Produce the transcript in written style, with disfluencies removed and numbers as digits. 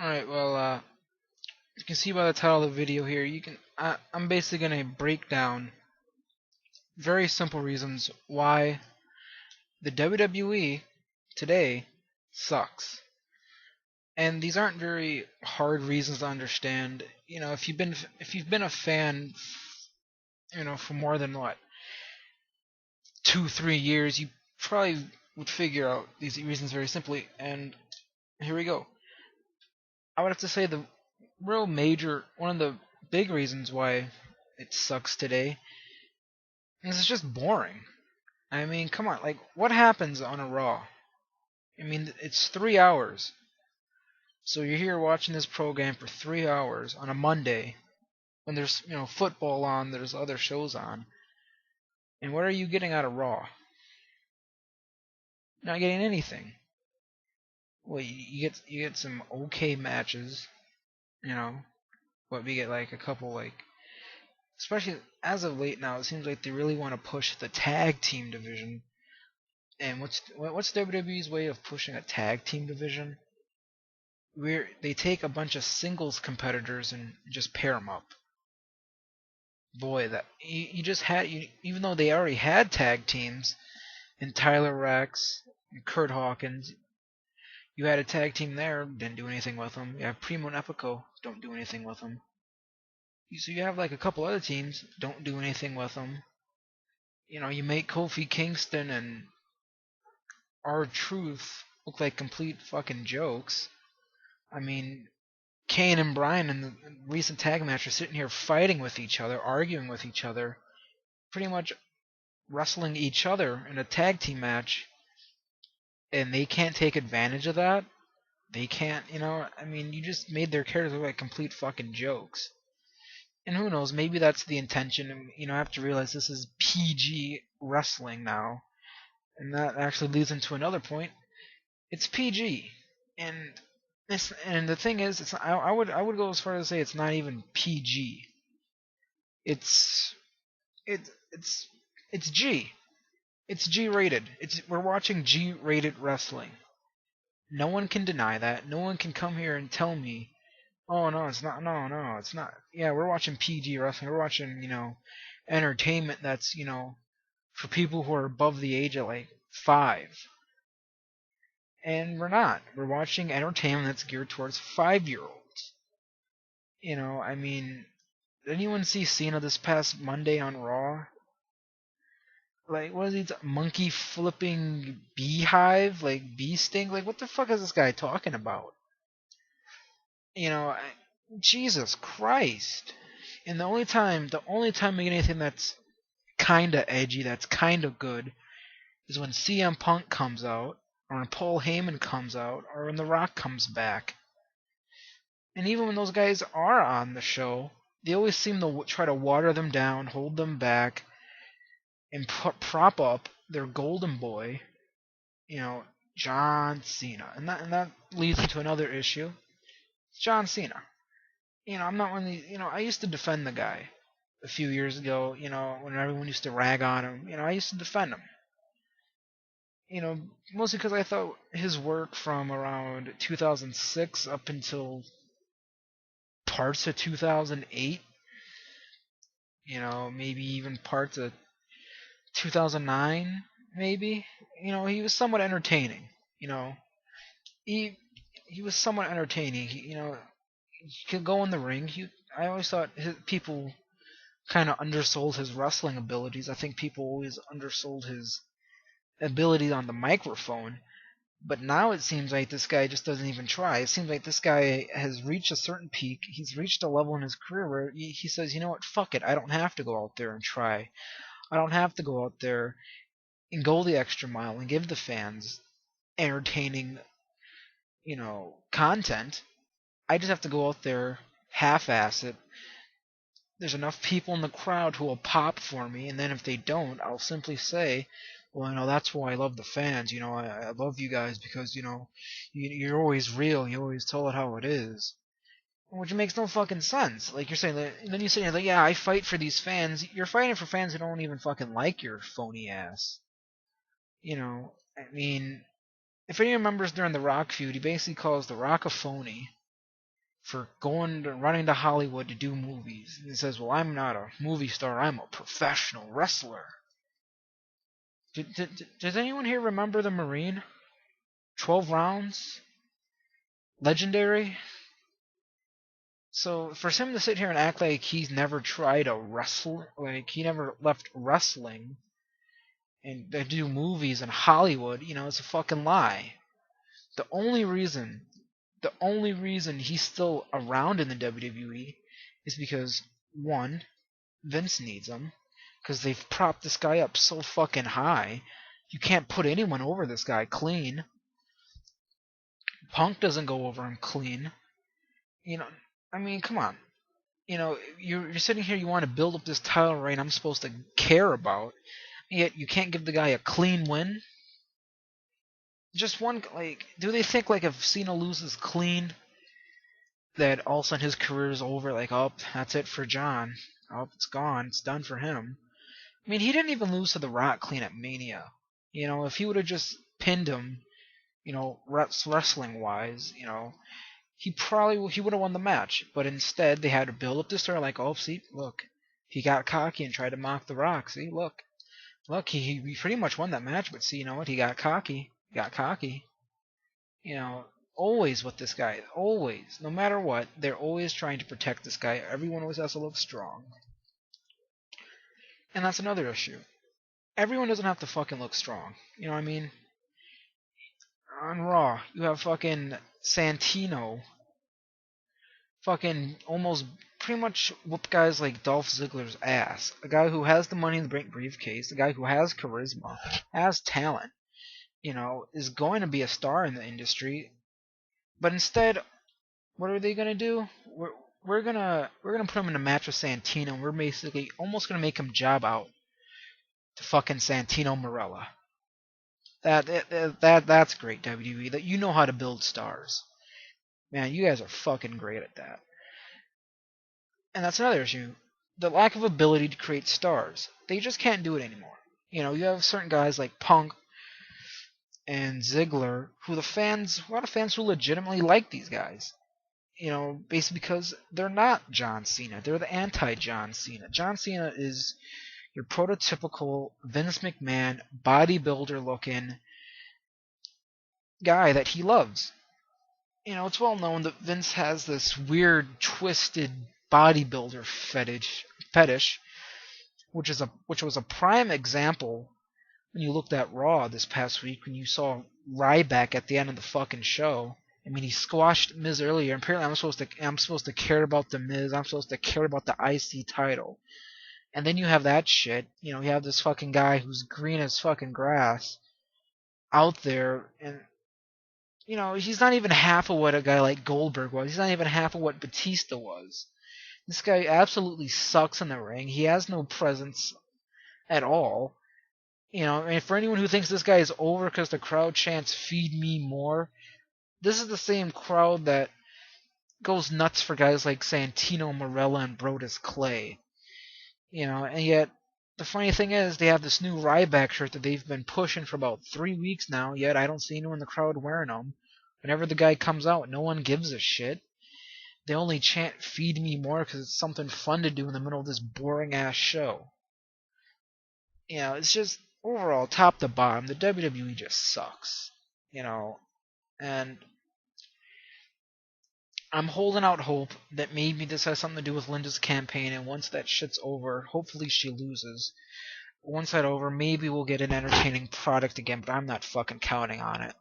Alright, well, you can see by the title of the video here, I'm basically going to break down very simple reasons why the WWE today sucks. And these aren't very hard reasons to understand. If you've been a fan, for more than what, 2, 3 years, you probably would figure out these reasons very simply. And here we go. I would have to say one of the big reasons why it sucks today is it's just boring. I mean, come on, like, what happens on a Raw? I mean, it's 3 hours. So you're here watching this program for 3 hours on a Monday when there's, football on, there's other shows on. And what are you getting out of Raw? Not getting anything. Well, you get some okay matches, but we get like a couple, like, especially as of late now, it seems like they really want to push the tag team division. And what's WWE's way of pushing a tag team division? Where they take a bunch of singles competitors and just pair them up. Boy, that you just had even though they already had tag teams and Tyler Rex and Kurt Hawkins, you had a tag team there, didn't do anything with them. You have Primo and Epico, don't do anything with them. So you have like a couple other teams, don't do anything with them. You make Kofi Kingston and R-Truth look like complete fucking jokes. I mean, Kane and Bryan in the recent tag match are sitting here fighting with each other, arguing with each other, pretty much wrestling each other in a tag team match, and they can't take advantage of that. They can't, I mean, you just made their characters look like complete fucking jokes. And who knows, maybe that's the intention. I have to realize this is PG wrestling now. And that actually leads into another point. It's PG. And the thing is, I would go as far as to say it's not even PG. It's G. It's G-rated. We're watching G-rated wrestling. No one can deny that. No one can come here and tell me, oh no, it's not. No, it's not. Yeah, we're watching PG wrestling. We're watching, entertainment that's, for people who are above the age of like 5. And we're not. We're watching entertainment that's geared towards 5-year-olds. I mean, did anyone see Cena this past Monday on Raw? Like, what is he? Monkey flipping beehive? Like, bee sting? Like, what the fuck is this guy talking about? Jesus Christ. And the only time we get anything that's kinda edgy, that's kinda good, is when CM Punk comes out, or when Paul Heyman comes out, or when The Rock comes back. And even when those guys are on the show, they always seem to try to water them down, hold them back, and prop up their golden boy, John Cena. And that leads into another issue. John Cena. I'm not one of these, I used to defend the guy a few years ago, when everyone used to rag on him. I used to defend him. Mostly because I thought his work from around 2006 up until parts of 2008, maybe even parts of 2009, maybe, he was somewhat entertaining. He was somewhat entertaining. He could go in the ring. I always thought people kind of undersold his wrestling abilities. I think people always undersold his ability on the microphone. But now it seems like this guy just doesn't even try. It seems like this guy has reached a certain peak. He's reached a level in his career where he says, you know what, fuck it. I don't have to go out there and try. I don't have to go out there and go the extra mile and give the fans entertaining, content. I just have to go out there, half-ass it. There's enough people in the crowd who will pop for me, and then if they don't, I'll simply say, well, that's why I love the fans. I love you guys because, you're always real. You always tell it how it is. Which makes no fucking sense. Like, you're saying that, and then you say, like, yeah, I fight for these fans. You're fighting for fans who don't even fucking like your phony ass. I mean, if anyone remembers during the Rock feud, he basically calls the Rock a phony. for running to Hollywood to do movies. And he says, "Well, I'm not a movie star. I'm a professional wrestler." Does anyone here remember the Marine? 12 rounds, legendary. So for him to sit here and act like he's never tried a wrestle, like he never left wrestling and to do movies in Hollywood, it's a fucking lie. The only reason, the only reason he's still around in the WWE is because one, Vince needs him, because they've propped this guy up so fucking high. You can't put anyone over this guy clean. Punk doesn't go over him clean. I mean, come on. You're sitting here, you want to build up this title reign I'm supposed to care about, yet you can't give the guy a clean win? Just one, do they think, if Cena loses clean, that all of a sudden his career is over, oh, that's it for John. Oh, it's gone, it's done for him. I mean, he didn't even lose to The Rock clean at Mania. If he would have just pinned him, wrestling-wise, he would have won the match. But instead, they had to build up the story oh, see, look, he got cocky and tried to mock The Rock. See, look, he pretty much won that match, but see, you know what? He got cocky. Always with this guy, always, no matter what, they're always trying to protect this guy. Everyone always has to look strong. And that's another issue. Everyone doesn't have to fucking look strong. You know what I mean? On Raw, you have fucking Santino fucking almost pretty much whoop guys like Dolph Ziggler's ass. A guy who has the Money in the Bank briefcase, a guy who has charisma, has talent, is going to be a star in the industry. But instead, what are they gonna do? We're gonna put him in a match with Santino, and we're basically almost gonna make him job out to fucking Santino Marella. That's great, WWE. That you know how to build stars. Man, you guys are fucking great at that. And that's another issue. The lack of ability to create stars. They just can't do it anymore. You have certain guys like Punk and Ziggler, who a lot of fans who legitimately like these guys. Basically because they're not John Cena. They're the anti-John Cena. John Cena is your prototypical Vince McMahon, bodybuilder looking guy that he loves. It's well known that Vince has this weird, twisted bodybuilder fetish, which was a prime example when you looked at Raw this past week, when you saw Ryback at the end of the fucking show. I mean, he squashed Miz earlier, and apparently I'm supposed to care about the Miz. I'm supposed to care about the IC title. And then you have that shit. You have this fucking guy who's green as fucking grass out there, and he's not even half of what a guy like Goldberg was. He's not even half of what Batista was. This guy absolutely sucks in the ring. He has no presence at all. And for anyone who thinks this guy is over because the crowd chants "Feed me more," this is the same crowd that goes nuts for guys like Santino Marella and Brodus Clay. And yet the funny thing is, they have this new Ryback shirt that they've been pushing for about 3 weeks now, yet I don't see anyone in the crowd wearing them. Whenever the guy comes out, no one gives a shit. They only chant "Feed me more" because it's something fun to do in the middle of this boring-ass show. It's just, overall, top to bottom, the WWE just sucks. And I'm holding out hope that maybe this has something to do with Linda's campaign, and once that shit's over, hopefully she loses. Once that's over, maybe we'll get an entertaining product again, but I'm not fucking counting on it.